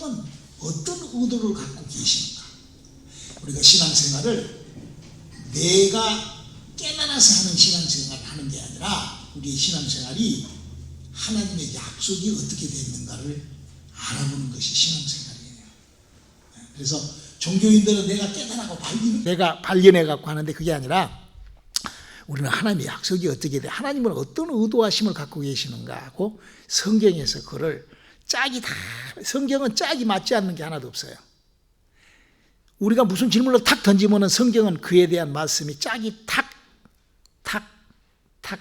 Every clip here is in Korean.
하나님은 어떤 의도를 갖고 계시는가? 우리가 신앙생활을 내가 깨달아서 하는 신앙생활을 하는 게 아니라 우리의 신앙생활이 하나님의 약속이 어떻게 되는가를 알아보는 것이 신앙생활이에요. 그래서 종교인들은 내가 깨달아고 내가 발견해갖고 하는데 그게 아니라 우리는 하나님의 약속이 어떻게 돼? 하나님은 어떤 의도하심을 갖고 계시는가 하고 성경에서 그걸 성경은 짝이 맞지 않는 게 하나도 없어요. 우리가 무슨 질문을 탁 던지면 성경은 그에 대한 말씀이 짝이 탁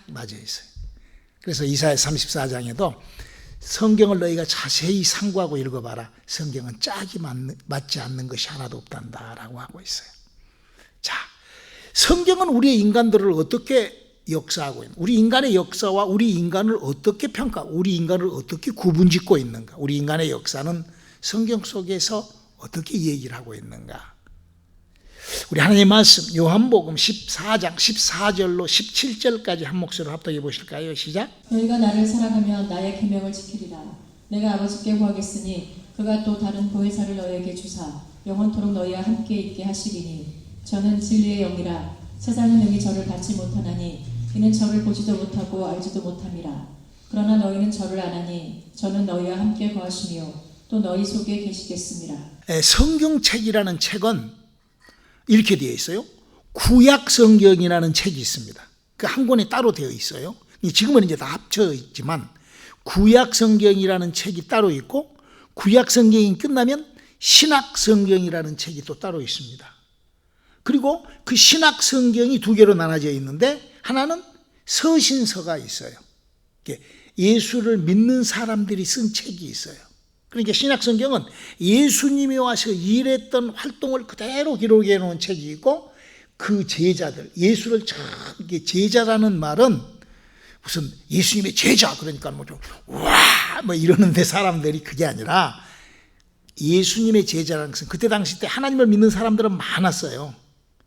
맞아 있어요. 그래서 이사야 34장에도 성경을 너희가 자세히 상고하고 읽어봐라. 성경은 짝이 맞지 않는 것이 하나도 없단다라고 하고 있어요. 자, 성경은 우리의 인간들을 어떻게 역사하고 있는가? 우리 인간의 역사와 우리 인간을 어떻게 우리 인간을 어떻게 구분짓고 있는가? 우리 인간의 역사는 성경 속에서 어떻게 얘기를 하고 있는가? 우리 하나님의 말씀 요한복음 14장 14절로 17절까지 한 목소리로 합독해 보실까요? 시작. 너희가 나를 사랑하면 나의 계명을 지키리라. 내가 아버지께 구하겠으니 그가 또 다른 보혜사를 너희에게 주사 영원토록 너희와 함께 있게 하시리니 저는 진리의 영이라. 세상은 능히 저를 받지 못하나니 이는 저를 보지도 못하고 알지도 못함이라. 그러나 너희는 저를 아나니 저는 너희와 함께 거하시며 또 너희 속에 계시겠습니다. 성경책이라는 책은 이렇게 되어 있어요. 구약 성경이라는 책이 있습니다. 그 한 권에 따로 되어 있어요. 지금은 이제 다 합쳐 있지만 구약 성경이라는 책이 따로 있고 구약 성경이 끝나면 신약 성경이라는 책이 또 따로 있습니다. 그리고 그 신약 성경이 두 개로 나눠져 있는데 하나는 서신서가 있어요. 예수를 믿는 사람들이 쓴 책이 있어요. 그러니까 신약 성경은 예수님이 와서 일했던 활동을 그대로 기록해 놓은 책이 있고 그 제자들, 예수를 제자라는 말은 무슨 예수님의 제자 그러니까 와 이러는데 사람들이 그게 아니라 예수님의 제자라는 것은 그때 당시 때 하나님을 믿는 사람들은 많았어요.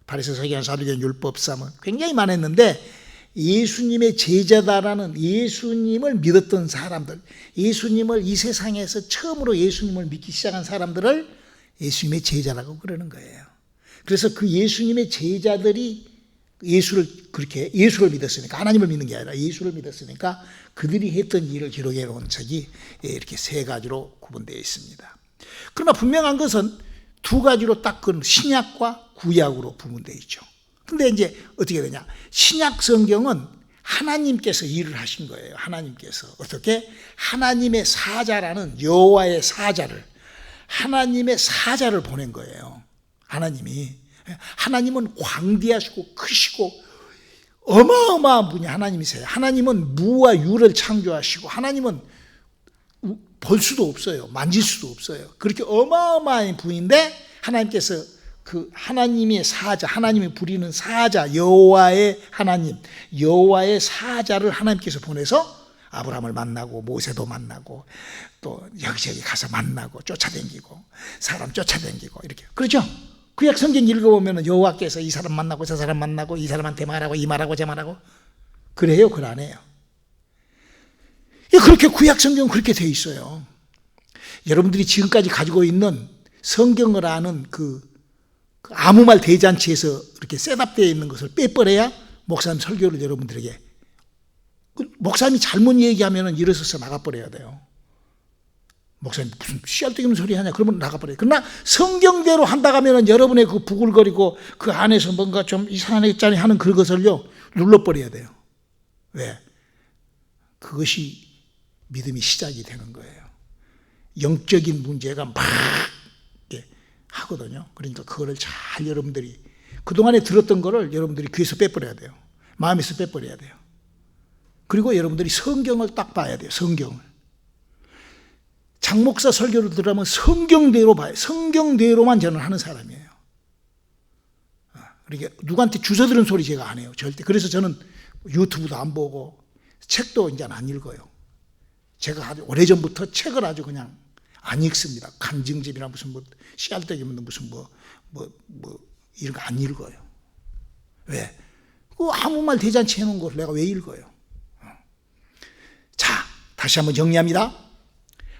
바리새 서기관 사두개인 율법사 굉장히 많았는데 예수님의 제자다라는 예수님을 믿었던 사람들, 예수님을 이 세상에서 처음으로 예수님을 믿기 시작한 사람들을 예수님의 제자라고 그러는 거예요. 그래서 그 예수님의 제자들이 예수를 믿었으니까 하나님을 믿는 게 아니라 예수를 믿었으니까 그들이 했던 일을 기록해 놓은 책이 이렇게 세 가지로 구분되어 있습니다. 그러나 분명한 것은 두 가지로 딱 그 신약과 구약으로 구분되어 있죠. 근데 이제 어떻게 되냐? 신약 성경은 하나님께서 일을 하신 거예요. 하나님께서 어떻게? 하나님의 사자라는 여호와의 사자를 하나님의 사자를 보낸 거예요. 하나님은 광대하시고 크시고 어마어마한 분이 하나님이세요. 하나님은 무와 유를 창조하시고 하나님은 볼 수도 없어요. 만질 수도 없어요. 그렇게 어마어마한 분인데 하나님께서 그 하나님의 사자, 하나님이 부리는 사자, 여호와의 하나님, 여호와의 사자를 하나님께서 보내서 아브라함을 만나고 모세도 만나고 또 여기저기 가서 만나고 쫓아다니고 사람 쫓아다니고 이렇게 그렇죠? 구약 성경 읽어보면 여호와께서 이 사람 만나고 저 사람 만나고 이 사람한테 말하고 이 말하고 저 말하고 그래요? 그걸 안 해요? 그렇게 구약 성경은 그렇게 돼 있어요. 여러분들이 지금까지 가지고 있는 성경을 아는 그 아무 말 대잔치에서 이렇게 셋업되어 있는 것을 빼버려야 목사님 설교를 여러분들에게 목사님이 잘못 얘기하면 일어서서 나가버려야 돼요. 목사님 무슨 씨알데기 없는 소리 하냐 그러면 나가버려요. 그러나 성경대로 한다고 하면 여러분의 그 부글거리고 그 안에서 뭔가 좀 이상한 했잖니 하는 그것을요 눌러버려야 돼요. 왜? 그것이 믿음이 시작이 되는 거예요. 영적인 문제가 막 하거든요. 그러니까 그거를 잘 여러분들이 그동안에 들었던 거를 여러분들이 귀에서 빼버려야 돼요. 마음에서 빼버려야 돼요. 그리고 여러분들이 성경을 딱 봐야 돼요. 성경을. 장목사 설교를 들으면 성경대로 봐요. 성경대로만 저는 하는 사람이에요. 그러니까 누구한테 주워 들은 소리 제가 안 해요. 절대. 그래서 저는 유튜브도 안 보고 책도 이제 안 읽어요. 제가 아주 오래전부터 책을 아주 그냥 안 읽습니다. 간증집이나 무슨 씨알데기 없는 무슨 이런 거 안 읽어요. 왜? 그 아무 말 대잔치 해놓은 걸 내가 왜 읽어요? 자, 다시 한번 정리합니다.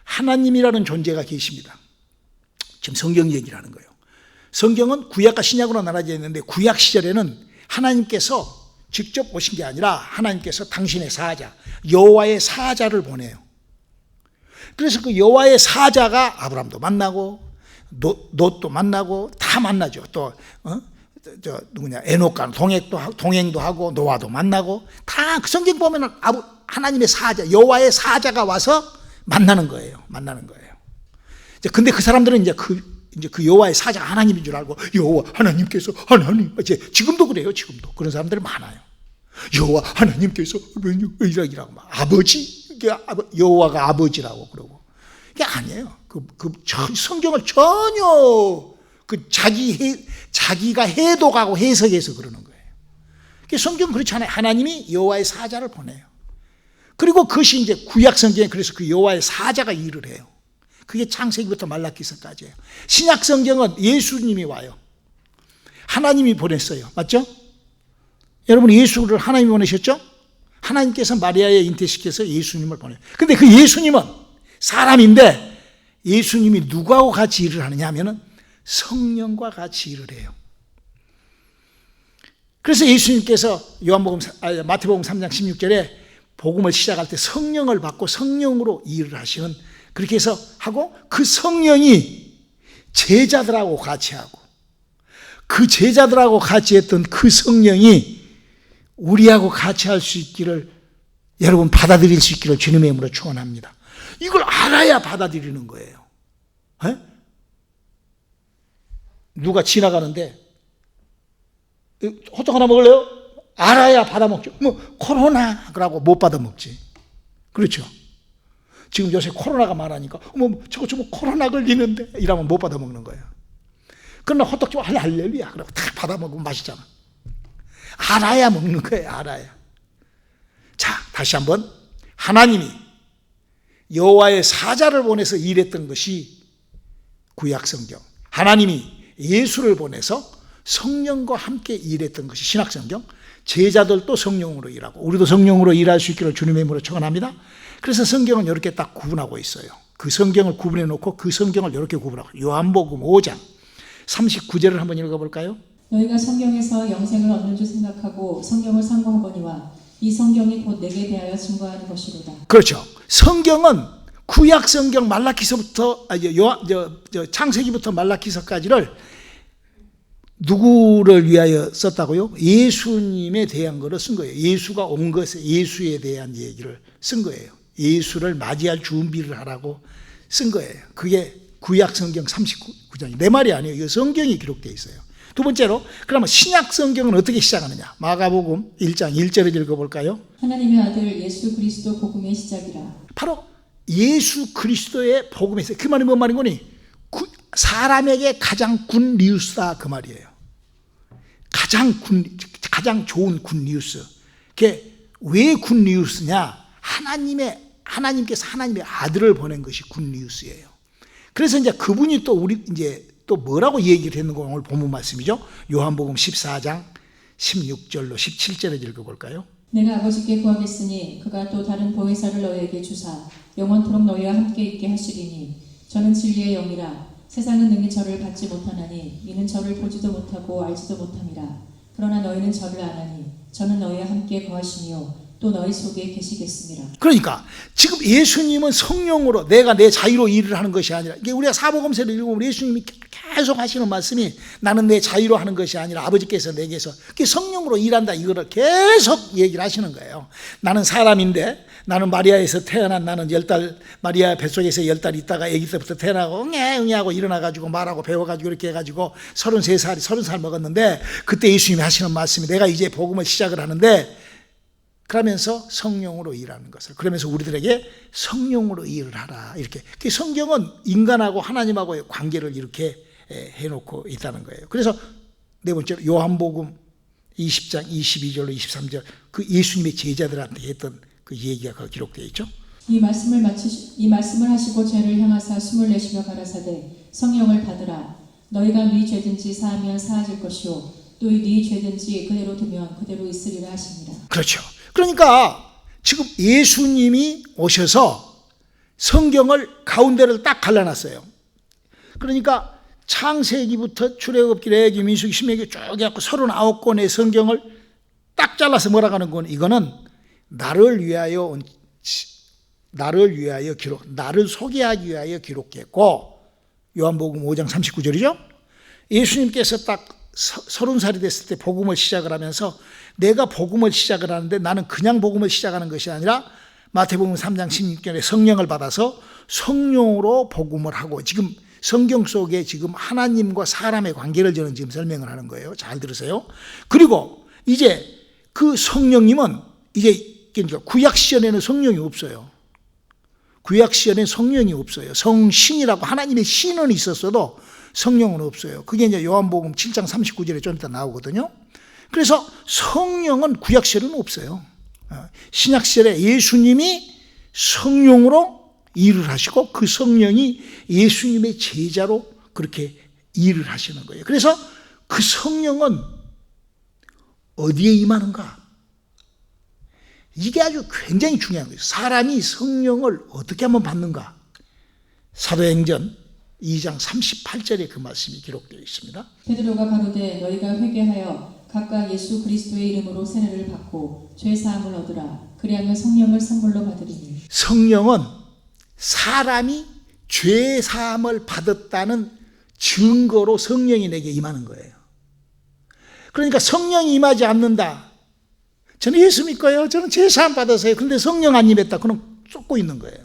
하나님이라는 존재가 계십니다. 지금 성경 얘기를 하는 거예요. 성경은 구약과 신약으로 나눠져 있는데 구약 시절에는 하나님께서 직접 오신 게 아니라 하나님께서 당신의 사자 여호와의 사자를 보내요. 그래서 그 여호와의 사자가 아브라함도 만나고 롯도 만나고 다 만나죠. 또 에녹과 동행도 하고 노아도 만나고 다 성경 보면은 하나님의 사자 여호와의 사자가 와서 만나는 거예요. 근데 그 사람들은 이제 그 여호와의 사자가 하나님인 줄 알고 여호와 하나님께서 이제 지금도 그래요. 지금도 그런 사람들이 많아요. 여호와 하나님께서 이라고 아버지 여호와가 아버지라고 그러고 이게 아니에요. 성경을 전혀 자기가 해독하고 해석해서 그러는 거예요. 성경은 그렇지 않아요. 하나님이 여호와의 사자를 보내요. 그리고 그것이 이제 구약 성경에 그래서 그 여호와의 사자가 일을 해요. 그게 창세기부터 말라기서까지예요. 신약 성경은 예수님이 와요. 하나님이 보냈어요. 맞죠? 여러분 예수를 하나님이 보내셨죠? 하나님께서 마리아에 잉태시켜서 예수님을 보내요. 근데 그 예수님은 사람인데 예수님이 누구하고 같이 일을 하느냐 하면은 성령과 같이 일을 해요. 그래서 예수님께서 마태복음 3장 16절에 복음을 시작할 때 성령을 받고 성령으로 일을 하시는 그렇게 해서 하고 그 성령이 제자들하고 같이 하고 그 제자들하고 같이 했던 그 성령이 우리하고 같이 할 수 있기를 여러분 받아들일 수 있기를 주님의 이름으로 축원합니다. 이걸 알아야 받아들이는 거예요. 에? 누가 지나가는데 호떡 하나 먹을래요? 알아야 받아 먹죠. 코로나 그러고 못 받아 먹지. 그렇죠? 지금 요새 코로나가 많으니까 저거 코로나 걸리는데 이러면 못 받아 먹는 거예요. 그러나 호떡집 할렐루야 그러고 다 받아 먹으면 맛있잖아. 알아야 먹는 거예요. 알아야. 자, 다시 한번 하나님이 여호와의 사자를 보내서 일했던 것이 구약 성경. 하나님이 예수를 보내서 성령과 함께 일했던 것이 신약 성경. 제자들도 성령으로 일하고 우리도 성령으로 일할 수 있기를 주님의 이름으로 축원합니다. 그래서 성경은 이렇게 딱 구분하고 있어요. 그 성경을 구분해 놓고 그 성경을 이렇게 구분하고 요한복음 5장 39절을 한번 읽어볼까요? 너희가 성경에서 영생을 얻는 줄 생각하고 성경을 상고하거니와 이 성경이 곧 내게 대하여 증거하는 것이로다. 그렇죠. 성경은 구약 성경 말라기서부터 창세기부터 말라기서까지를 누구를 위하여 썼다고요? 예수님에 대한 거를 쓴 거예요. 예수가 온 것에 예수에 대한 얘기를 쓴 거예요. 예수를 맞이할 준비를 하라고 쓴 거예요. 그게 구약 성경 39장이 내 말이 아니에요. 이거 성경이 기록되어 있어요. 두 번째로 그러면 신약 성경은 어떻게 시작하느냐? 마가복음 1장 1절을 읽어볼까요? 하나님의 아들 예수 그리스도 복음의 시작이라. 바로 예수 그리스도의 복음에서 그 말이 뭔 말인 거니? 사람에게 가장 굿 뉴스다 그 말이에요. 가장 좋은 굿 뉴스. 그게 왜 굿 뉴스냐? 하나님께서 하나님의 아들을 보낸 것이 굿 뉴스예요. 그래서 이제 그분이 또 또 뭐라고 얘기를 했는가 오늘 본문 말씀이죠. 요한복음 14장 16절로 17절을 읽어볼까요? 내가 아버지께 구하겠으니 그가 또 다른 보혜사를 너희에게 주사 영원토록 너희와 함께 있게 하시리니 저는 진리의 영이라 세상은 능히 저를 받지 못하나니 이는 저를 보지도 못하고 알지도 못함이라. 그러나 너희는 저를 아나니 저는 너희와 함께 거하시니요 또 너희 속에 계시겠습니다. 그러니까 지금 예수님은 성령으로 내가 내 자유로 일을 하는 것이 아니라 이게 우리가 사복음서를 읽으면 예수님이 계속 하시는 말씀이 나는 내 자유로 하는 것이 아니라 아버지께서 내게서 성령으로 일한다 이거를 계속 얘기를 하시는 거예요. 나는 사람인데 나는 마리아에서 태어난 나는 10달 마리아 뱃속에서 10달 있다가 아기 때부터 태어나고 응애 하고 일어나가지고 말하고 배워가지고 이렇게 해가지고 30살 먹었는데 그때 예수님이 하시는 말씀이 내가 이제 복음을 시작을 하는데 그러면서 성령으로 일하는 것을 그러면서 우리들에게 성령으로 일을 하라 이렇게 성경은 인간하고 하나님하고의 관계를 이렇게 해놓고 있다는 거예요. 그래서 네 번째로 요한복음 20장 22절로 23절 그 예수님의 제자들한테 했던 그 얘기가 기록되어 있죠. 이 말씀을 하시고 죄를 향하사 숨을 내쉬며 가라사대 성령을 받으라. 너희가 네 죄든지 사하면 사하질 것이요 또 네 죄든지 그대로 두면 그대로 있으리라 하십니다. 그렇죠. 그러니까 지금 예수님이 오셔서 성경을 가운데를 딱 갈라놨어요. 그러니까 창세기부터 출애굽기, 레위기, 민수기, 신명기 쭉 해갖고 39권의 성경을 딱 잘라서 뭐라고 하는 건 이거는 나를 위하여 기록, 나를 소개하기 위하여 기록했고, 요한복음 5장 39절이죠. 예수님께서 딱 30살이 됐을 때 복음을 시작을 하면서 내가 복음을 시작을 하는데 나는 그냥 복음을 시작하는 것이 아니라 마태복음 3장 16절에 성령을 받아서 성령으로 복음을 하고, 지금 성경 속에 지금 하나님과 사람의 관계를 저는 지금 설명을 하는 거예요. 잘 들으세요. 그리고 이제 그 성령님은 이제 그러니까 구약 시절에는 성령이 없어요. 구약 시절에는 성령이 없어요. 성신이라고 하나님의 신은 있었어도 성령은 없어요. 그게 이제 요한복음 7장 39절에 좀 이따 나오거든요. 그래서 성령은 구약 시절에는 없어요. 신약 시절에 예수님이 성령으로 일을 하시고 그 성령이 예수님의 제자로 그렇게 일을 하시는 거예요. 그래서 그 성령은 어디에 임하는가? 이게 아주 굉장히 중요한 거예요. 사람이 성령을 어떻게 한번 받는가? 사도행전 2장 38절에 그 말씀이 기록되어 있습니다. 베드로가 가로되 너희가 회개하여 각각 예수 그리스도의 이름으로 세례를 받고 죄 사함을 얻으라. 그리하면 성령을 선물로 받으리니. 성령은 사람이 죄 사함을 받았다는 증거로 성령이 내게 임하는 거예요. 그러니까 성령이 임하지 않는다. 저는 예수 믿고요. 저는 죄 사함 받았어요. 근데 성령 안 임했다. 그럼 쫓고 있는 거예요.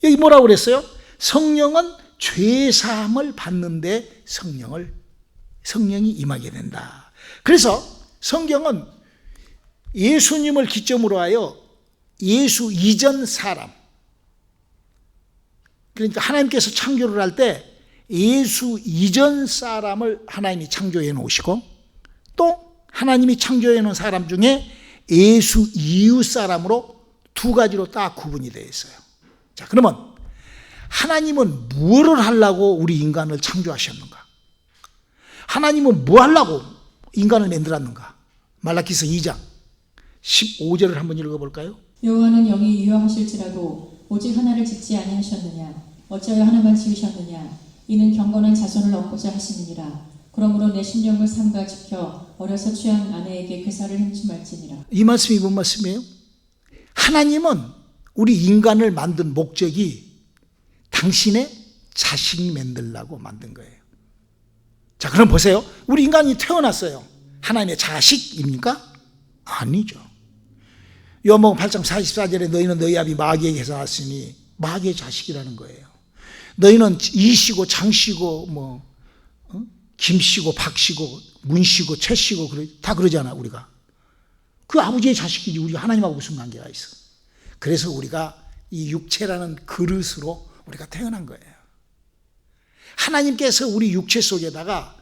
여기 뭐라고 그랬어요? 성령은 죄 사함을 받는데 성령이 임하게 된다. 그래서 성경은 예수님을 기점으로 하여 예수 이전 사람, 그러니까 하나님께서 창조를 할 때 예수 이전 사람을 하나님이 창조해 놓으시고, 또 하나님이 창조해 놓은 사람 중에 예수 이후 사람으로 두 가지로 딱 구분이 되어 있어요. 자, 그러면 하나님은 무엇을 하려고 우리 인간을 창조하셨는가? 하나님은 뭐 하려고 인간을 만들었는가? 말라기서 2장 15절을 한번 읽어볼까요? 여호와는 영이 유효하실지라도 오직 하나를 짓지 아니하셨느냐? 어찌하여 하나만 지으셨느냐? 이는 경건한 자손을 얻고자 하시느니라. 그러므로 내 심령을 삼가 지켜 어려서 취한 아내에게 괴사를 행춤할지니라. 이 말씀이 뭔 말씀이에요? 하나님은 우리 인간을 만든 목적이 당신의 자식 만들려고 만든 거예요. 자, 그럼 보세요. 우리 인간이 태어났어요. 하나님의 자식입니까? 아니죠. 요한복음 8장 44절에 너희는 너희 아비 마귀에게서 났으니 마귀의 자식이라는 거예요. 너희는 이씨고 장씨고 김씨고 박씨고 문씨고 최씨고 다 그러잖아. 우리가 그 아버지의 자식이지 우리가 하나님하고 무슨 관계가 있어. 그래서 우리가 이 육체라는 그릇으로 우리가 태어난 거예요. 하나님께서 우리 육체 속에다가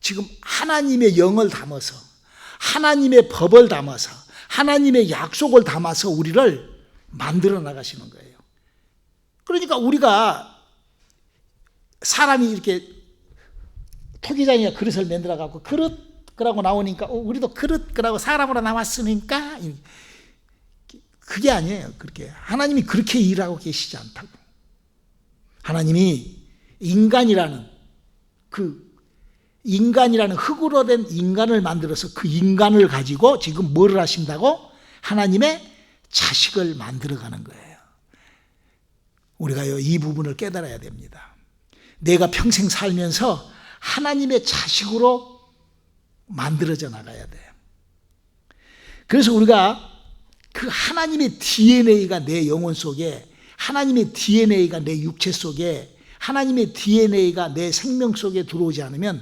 지금 하나님의 영을 담아서, 하나님의 법을 담아서, 하나님의 약속을 담아서 우리를 만들어 나가시는 거예요. 그러니까 우리가 사람이 이렇게 토기장이가 그릇을 만들어 갖고 그릇 그라고 나오니까 우리도 그릇 그라고 사람으로 나왔으니까, 그게 아니에요. 그렇게 하나님이 그렇게 일하고 계시지 않다고. 하나님이 인간이라는 흙으로 된 인간을 만들어서 그 인간을 가지고 지금 뭐를 하신다고? 하나님의 자식을 만들어가는 거예요. 우리가요, 이 부분을 깨달아야 됩니다. 내가 평생 살면서 하나님의 자식으로 만들어져 나가야 돼요. 그래서 우리가 그 하나님의 DNA가 내 영혼 속에, 하나님의 DNA가 내 육체 속에, 하나님의 DNA가 내 생명 속에 들어오지 않으면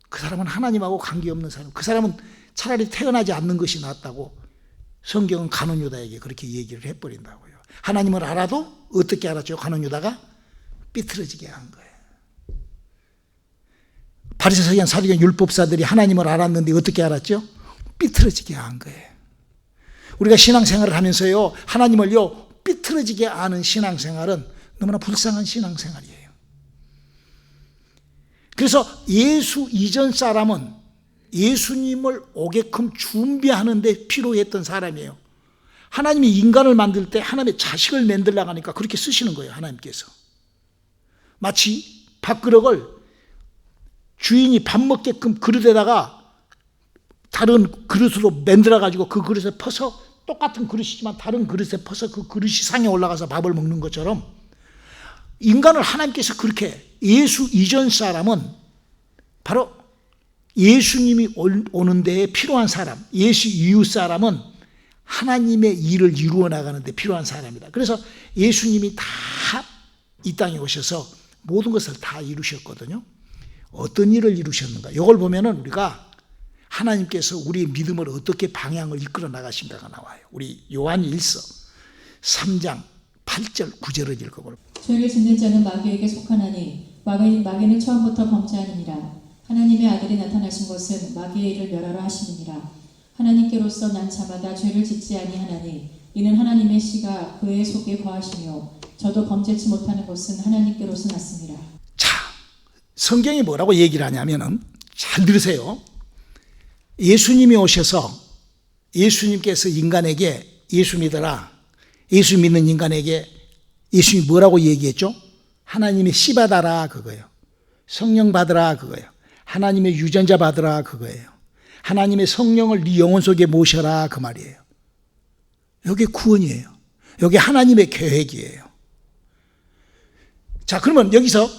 그 사람은 하나님하고 관계없는 사람, 그 사람은 차라리 태어나지 않는 것이 낫다고 성경은 가룟 유다에게 그렇게 얘기를 해버린다고요. 하나님을 알아도 어떻게 알았죠? 가룟 유다가 삐뚤어지게 한 거예요. 바리새 서기관 사두개인 율법사들이 하나님을 알았는데 어떻게 알았죠? 삐뚤어지게 한 거예요. 우리가 신앙생활을 하면서요, 하나님을요 삐뚤어지게 아는 신앙생활은 너무나 불쌍한 신앙생활이에요. 그래서 예수 이전 사람은 예수님을 오게끔 준비하는 데 필요했던 사람이에요. 하나님이 인간을 만들 때 하나님의 자식을 만들려고 하니까 그렇게 쓰시는 거예요. 하나님께서. 마치 밥그릇을 주인이 밥 먹게끔 그릇에다가 다른 그릇으로 만들어 가지고 그 그릇에 퍼서, 똑같은 그릇이지만 다른 그릇에 퍼서 그 그릇이 상에 올라가서 밥을 먹는 것처럼 인간을 하나님께서 그렇게, 예수 이전 사람은 바로 예수님이 오는 데에 필요한 사람, 예수 이후 사람은 하나님의 일을 이루어 나가는 데 필요한 사람이다. 그래서 예수님이 다 이 땅에 오셔서 모든 것을 다 이루셨거든요. 어떤 일을 이루셨는가? 이걸 보면은 우리가 하나님께서 우리의 믿음을 어떻게 방향을 이끌어 나가신가가 나와요. 우리 요한 1서 3장 8절 9절을 읽어볼까요? 죄를 짓는 자는 마귀에게 속하나니 마귀는 처음부터 범죄하느니라. 하나님의 아들이 나타나신 것은 마귀의 일을 멸하러 하심이니라. 하나님께로서 난 자마다 죄를 짓지 아니하나니 이는 하나님의 씨가 그의 속에 거하시며 저도 범죄치 못하는 것은 하나님께로서 났습니다. 자, 성경이 뭐라고 얘기를 하냐면은, 잘 들으세요. 예수님이 오셔서 예수님께서 인간에게, 예수 믿어라, 예수 믿는 인간에게 예수님이 뭐라고 얘기했죠? 하나님의 씨 받아라 그거예요. 성령 받으라 그거예요. 하나님의 유전자 받으라 그거예요. 하나님의 성령을 네 영혼 속에 모셔라 그 말이에요. 이게 구원이에요. 이게 하나님의 계획이에요. 자, 그러면 여기서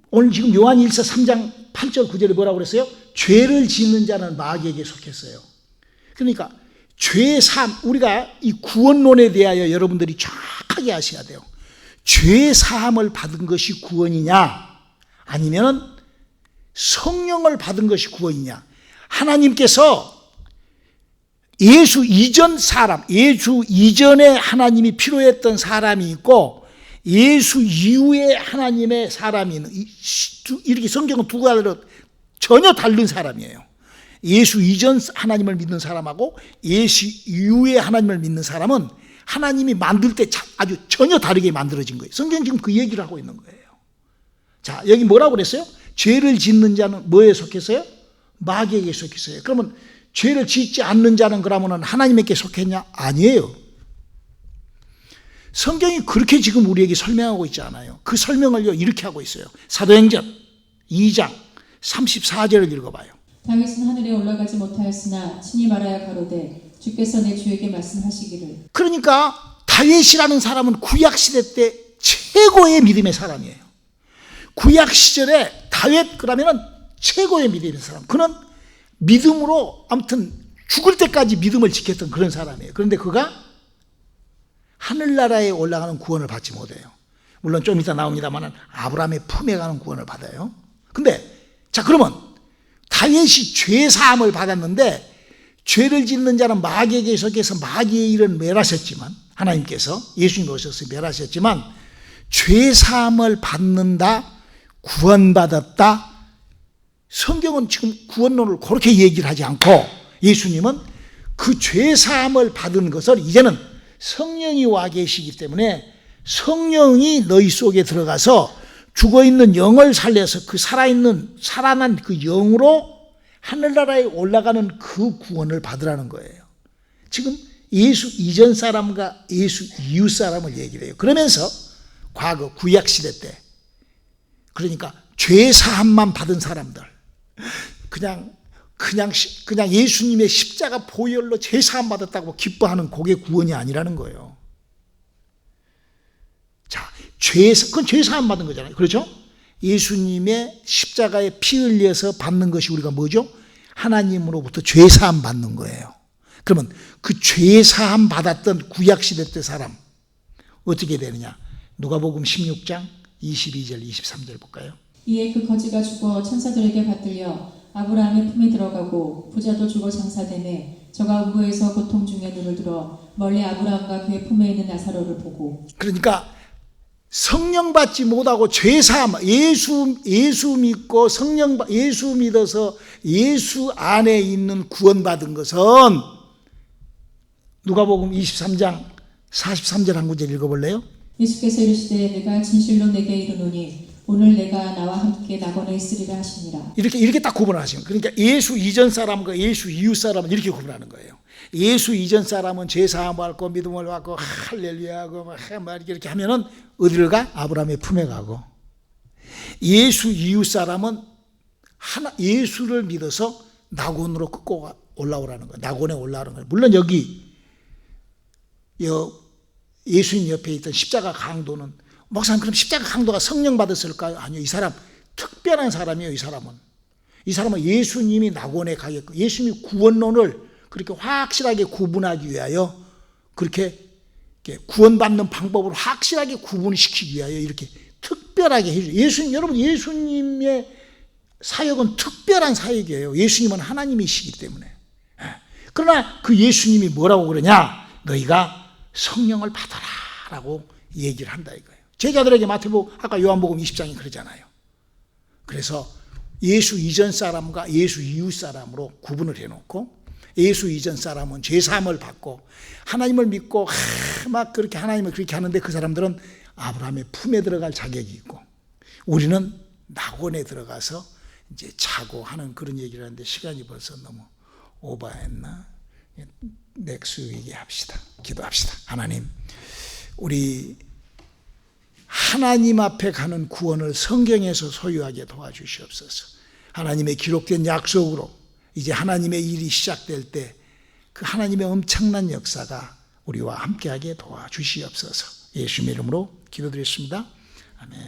오늘 지금 요한 1서 3장 8절 9절에 뭐라고 그랬어요? 죄를 짓는 자는 마귀에게 속했어요. 그러니까 죄사함, 우리가 이 구원론에 대하여 여러분들이 정확하게 아셔야 돼요. 죄사함을 받은 것이 구원이냐, 아니면 성령을 받은 것이 구원이냐. 하나님께서 예수 이전 사람, 예수 이전에 하나님이 필요했던 사람이 있고 예수 이후에 하나님의 사람이 있는, 이렇게 성경은 두 가지로 전혀 다른 사람이에요. 예수 이전 하나님을 믿는 사람하고 예수 이후에 하나님을 믿는 사람은 하나님이 만들 때 아주 전혀 다르게 만들어진 거예요. 성경은 지금 그 얘기를 하고 있는 거예요. 자, 여기 뭐라고 그랬어요? 죄를 짓는 자는 뭐에 속했어요? 마귀에게 속했어요. 그러면 죄를 짓지 않는 자는 그러면 하나님에게 속했냐? 아니에요. 성경이 그렇게 지금 우리에게 설명하고 있지 않아요. 그 설명을 이렇게 하고 있어요. 사도행전 2장 34절을 읽어봐요. 다윗은 하늘에 올라가지 못하였으나 친히 말하여 가로되 주께서 내 주에게 말씀하시기를. 그러니까 다윗이라는 사람은 구약시대 때 최고의 믿음의 사람이에요. 구약시절에 다윗 그러면 최고의 믿음의 사람. 그는 믿음으로 아무튼 죽을 때까지 믿음을 지켰던 그런 사람이에요. 그런데 그가 하늘나라에 올라가는 구원을 받지 못해요. 물론 좀 이따 나옵니다만 아브라함의 품에 가는 구원을 받아요. 근데 자, 그러면 다윗이 죄사함을 받았는데 죄를 짓는 자는 마귀에게 속해서 마귀의 일은 멸하셨지만, 하나님께서 예수님이 오셔서 멸하셨지만 죄사함을 받는다, 구원받았다. 성경은 지금 구원론을 그렇게 얘기를 하지 않고 예수님은 그 죄사함을 받은 것을 이제는 성령이 와 계시기 때문에 성령이 너희 속에 들어가서 죽어있는 영을 살려서 그 살아난 그 영으로 하늘나라에 올라가는 그 구원을 받으라는 거예요. 지금 예수 이전 사람과 예수 이후 사람을 얘기를 해요. 그러면서 과거 구약시대 때, 그러니까 죄사함만 받은 사람들, 그냥 예수님의 십자가 보혈로 죄사함 받았다고 기뻐하는 그게 구원이 아니라는 거예요. 자, 그건 죄사함 받은 거잖아요. 그렇죠? 예수님의 십자가에 피 흘려서 받는 것이 우리가 뭐죠? 하나님으로부터 죄사함 받는 거예요. 그러면 그 죄사함 받았던 구약시대 때 사람 어떻게 되느냐? 누가복음 16장 22절 23절 볼까요? 이에 그 거지가 죽어 천사들에게 받들려 아브라함의 품에 들어가고 부자도 죽어 장사되매 저가 우부에서 고통 중에 눈을 들어 멀리 아브라함과 그의 품에 있는 나사로를 보고. 그러니까 성령 받지 못하고 죄사함, 예수 믿고 예수 믿어서 예수 안에 있는 구원받은 것은 누가복음 23장 43절 한 구절 읽어볼래요? 예수께서 이르시되 내가 진실로 내게 이르노니 오늘 내가 나와 함께 낙원에 있으리라 하시니라. 이렇게 딱 구분을 하시면, 그러니까 예수 이전 사람과 예수 이후 사람은 이렇게 구분하는 거예요. 예수 이전 사람은 죄 사함을 받고 믿음을 받고 할렐루야하고 막 이렇게 하면은 어디를 가? 아브라함의 품에 가고, 예수 이후 사람은 예수를 믿어서 낙원으로 끌고 올라오라는 거예요. 낙원에 올라오는 거예요. 물론 여기 예수님 옆에 있던 십자가 강도는, 목사님 그럼 십자가 강도가 성령 받았을까요? 아니요. 이 사람 특별한 사람이에요. 이 사람은 예수님이 낙원에 가겠고, 예수님이 구원론을 그렇게 확실하게 구분하기 위하여, 그렇게 구원받는 방법을 확실하게 구분시키기 위하여 이렇게 특별하게 해주죠. 여러분, 예수님의 사역은 특별한 사역이에요. 예수님은 하나님이시기 때문에. 그러나 그 예수님이 뭐라고 그러냐? 너희가 성령을 받아라 라고 얘기를 한다 이거예요. 제자들에게 마태복음, 아까 요한복음 20장이 그러잖아요. 그래서 예수 이전 사람과 예수 이후 사람으로 구분을 해놓고, 예수 이전 사람은 죄사함을 받고 하나님을 믿고 막 그렇게 하나님을 그렇게 하는데, 그 사람들은 아브라함의 품에 들어갈 자격이 있고, 우리는 낙원에 들어가서 이제 자고 하는 그런 얘기를 하는데, 시간이 벌써 너무 오버했나? 넥스 얘기합시다. 기도합시다. 하나님, 우리 하나님 앞에 가는 구원을 성경에서 소유하게 도와주시옵소서. 하나님의 기록된 약속으로 이제 하나님의 일이 시작될 때 그 하나님의 엄청난 역사가 우리와 함께하게 도와주시옵소서. 예수님 이름으로 기도드렸습니다. 아멘.